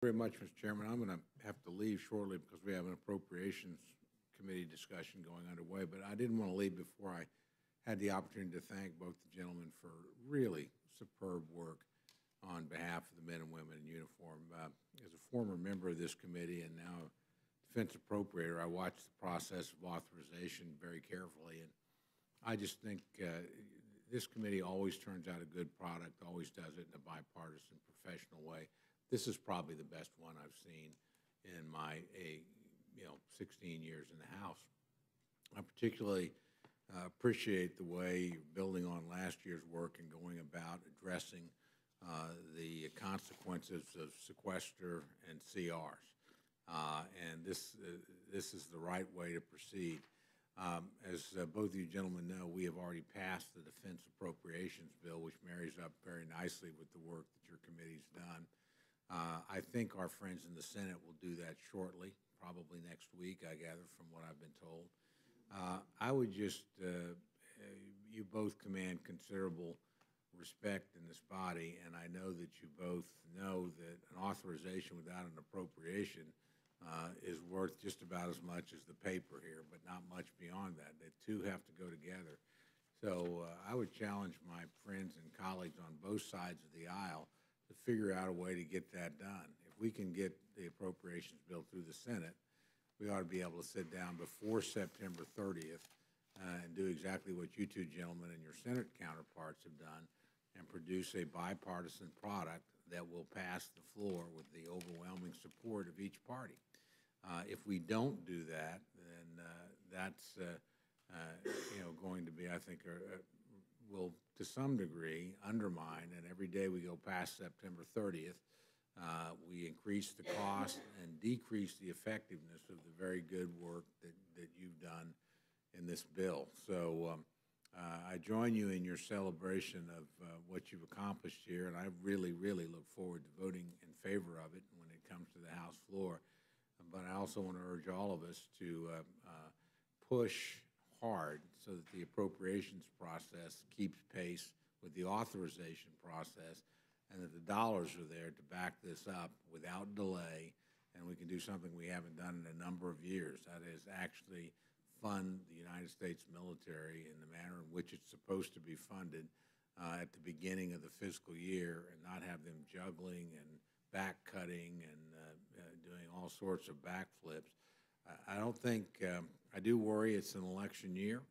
Very much, Mr. Chairman. I'm going to have to leave shortly because we have an appropriations committee discussion going underway, but I didn't want to leave before I had the opportunity to thank both the gentlemen for really superb work on behalf of the men and women in uniform. As a former member of this committee and now defense appropriator, I watched the process of authorization very carefully, and I just think this committee always turns out a good product, always does it in a bipartisan, professional way. This is probably the best one I've seen in my 16 years in the House. I particularly appreciate the way you're building on last year's work and going about addressing the consequences of sequester and CRs. And this is the right way to proceed. As both of you gentlemen know, we have already passed the Defense Appropriations Bill, which marries up very nicely with the work that your committee's done. I think our friends in the Senate will do that shortly, probably next week, I gather, from what I've been told. I would just, you both command considerable respect in this body, and I know that you both know that an authorization without an appropriation is worth just about as much as the paper here, but not much beyond that. The two have to go together. So I would challenge my friends and colleagues on both sides of the aisle to figure out a way to get that done. If we can get the appropriations bill through the Senate, we ought to be able to sit down before September 30th and do exactly what you two gentlemen and your Senate counterparts have done and produce a bipartisan product that will pass the floor with the overwhelming support of each party. If we don't do that, then that's going to be, I think, will to some degree undermine, and every day we go past September 30th, we increase the cost and decrease the effectiveness of the very good work that you've done in this bill. So I join you in your celebration of what you've accomplished here, and I really, really look forward to voting in favor of it when it comes to the House floor. But I also want to urge all of us to push hard so that the appropriations process keeps pace with the authorization process and that the dollars are there to back this up without delay, and we can do something we haven't done in a number of years. That is actually fund the United States military in the manner in which it's supposed to be funded at the beginning of the fiscal year and not have them juggling and back cutting and doing all sorts of backflips. I don't think, I do worry it's an election year,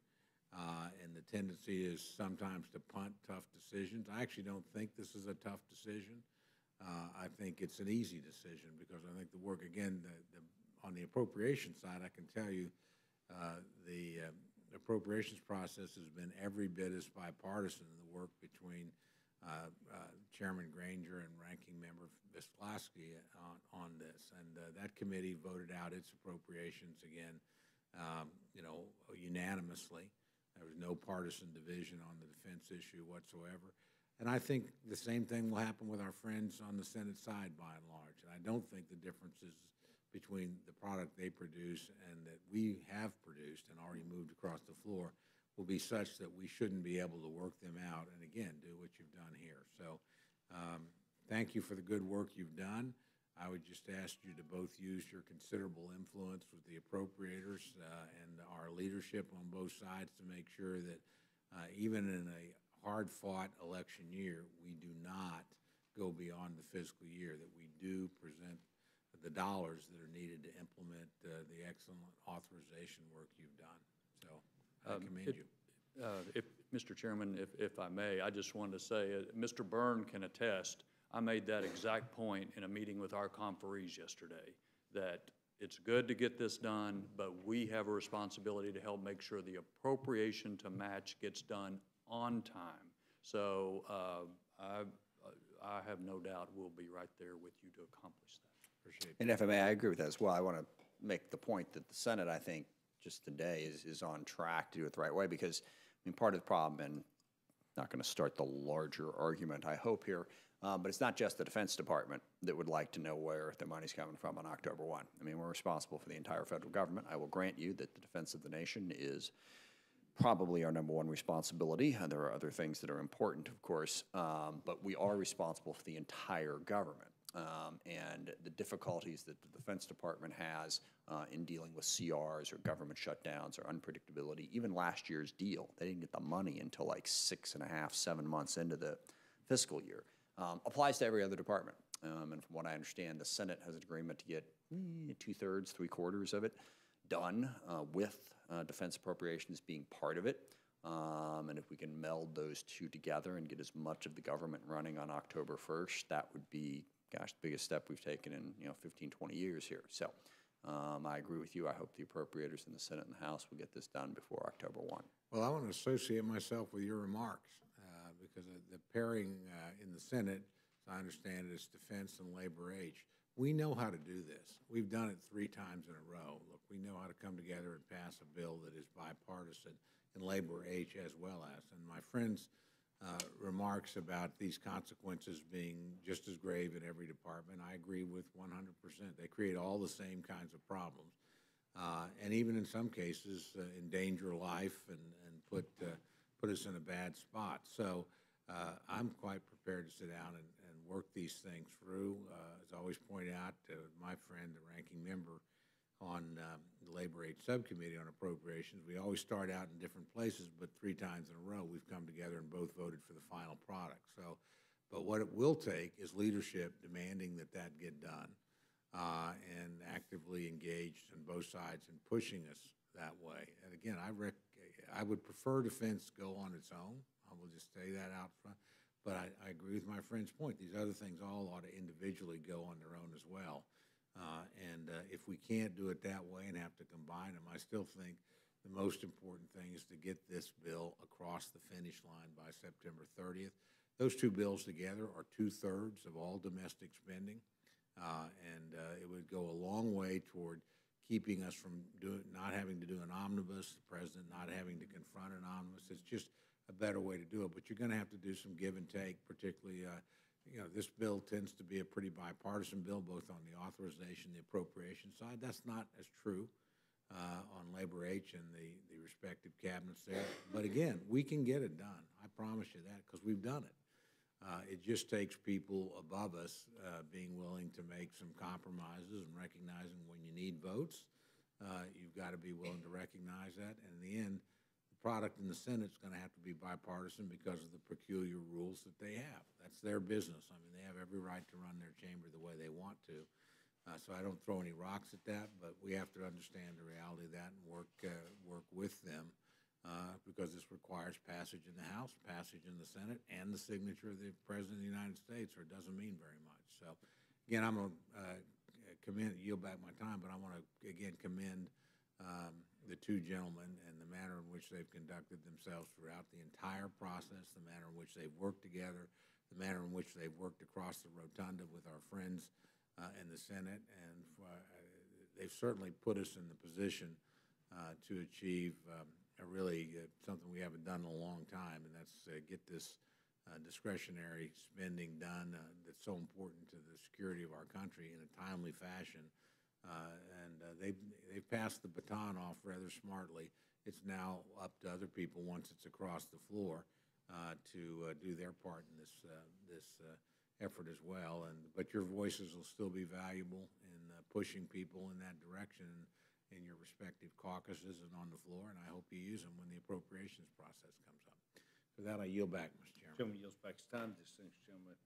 and the tendency is sometimes to punt tough decisions. I actually don't think this is a tough decision. I think it's an easy decision because I think the work, again, on the appropriation side, I can tell you the appropriations process has been every bit as bipartisan in the work between Chairman Granger and Ranking Member Visklaski on this, and that committee voted out its appropriations again, unanimously. There was no partisan division on the defense issue whatsoever, and I think the same thing will happen with our friends on the Senate side by and large. And I don't think the differences between the product they produce and that we have produced and already moved across the floor will be such that we shouldn't be able to work them out and, again, do what you've done here. So thank you for the good work you've done. I would just ask you to both use your considerable influence with the appropriators and our leadership on both sides to make sure that even in a hard-fought election year, we do not go beyond the fiscal year, that we do present the dollars that are needed to implement the excellent authorization work you've done. So I commend you. Mr. Chairman, if I may, I just wanted to say, Mr. Byrne can attest, I made that exact point in a meeting with our conferees yesterday, that it's good to get this done, but we have a responsibility to help make sure the appropriation to match gets done on time. So I have no doubt we'll be right there with you to accomplish that. Appreciate it. And if I may, I agree with that as well. I want to make the point that the Senate, I think, just today is on track to do it the right way because, I mean, part of the problem, and not going to start the larger argument, I hope here, but it's not just the Defense Department that would like to know where the money's coming from on October 1. I mean, we're responsible for the entire federal government. I will grant you that the defense of the nation is probably our #1 responsibility. There are other things that are important, of course, but we are responsible for the entire government. and the difficulties that the Defense Department has in dealing with CRs or government shutdowns or unpredictability. Even last year's deal, they didn't get the money until like 6.5, 7 months into the fiscal year. Applies to every other department. And from what I understand, the Senate has an agreement to get 2/3, 3/4 of it done with defense appropriations being part of it. And if we can meld those two together and get as much of the government running on October 1st, that would be, gosh, the biggest step we've taken in 15, 20 years here. So I agree with you. I hope the appropriators in the Senate and the House will get this done before October 1. Well, I want to associate myself with your remarks because the pairing in the Senate, as I understand it, is Defense and Labor H. We know how to do this. We've done it 3 times in a row. Look, we know how to come together and pass a bill that is bipartisan in Labor H as well as. And my friend's remarks about these consequences being just as grave in every department, I agree with 100%. They create all the same kinds of problems. And even in some cases, endanger life and put us in a bad spot. So I'm quite prepared to sit down and work these things through. As I always point out to my friend, the ranking member on the Labor Aid Subcommittee on Appropriations, we always start out in different places, but 3 times in a row we've come together and both voted for the final product. So, but what it will take is leadership demanding that get done and actively engaged on both sides and pushing us that way. And again, I would prefer defense go on its own. I will just say that out front. But I agree with my friend's point. These other things all ought to individually go on their own as well. And if we can't do it that way and have to combine them, I still think the most important thing is to get this bill across the finish line by September 30th. Those 2 bills together are 2/3 of all domestic spending, and it would go a long way toward keeping us from not having to do an omnibus, the president not having to confront an omnibus. It's just a better way to do it. But you're going to have to do some give and take, particularly this bill tends to be a pretty bipartisan bill, both on the authorization, the appropriation side. That's not as true on Labor H and the respective cabinets there. But again, we can get it done. I promise you that because we've done it. It just takes people above us being willing to make some compromises and recognizing when you need votes, you've got to be willing to recognize that. And in the end, the product in the Senate is going to have to be bipartisan because of the peculiar rules that they have. That's their business. I mean, they have every right to run their chamber the way they want to. So I don't throw any rocks at that, but we have to understand the reality of that and work with them because this requires passage in the House, passage in the Senate, and the signature of the President of the United States, or it doesn't mean very much. So, again, I'm going to yield back my time, but I want to, again, commend the 2 gentlemen and the manner in which they've conducted themselves throughout the entire process, the manner in which they've worked together, the manner in which they've worked across the rotunda with our friends in the Senate, and they've certainly put us in the position to achieve something we haven't done in a long time, and that's get this discretionary spending done that's so important to the security of our country in a timely fashion. They've passed the baton off rather smartly. It's now up to other people once it's across the floor to do their part in this effort as well. But your voices will still be valuable in pushing people in that direction in your respective caucuses and on the floor, and I hope you use them when the appropriations process comes up. For that, I yield back, Mr. Chairman. Chairman yields back his time. Distinguished gentleman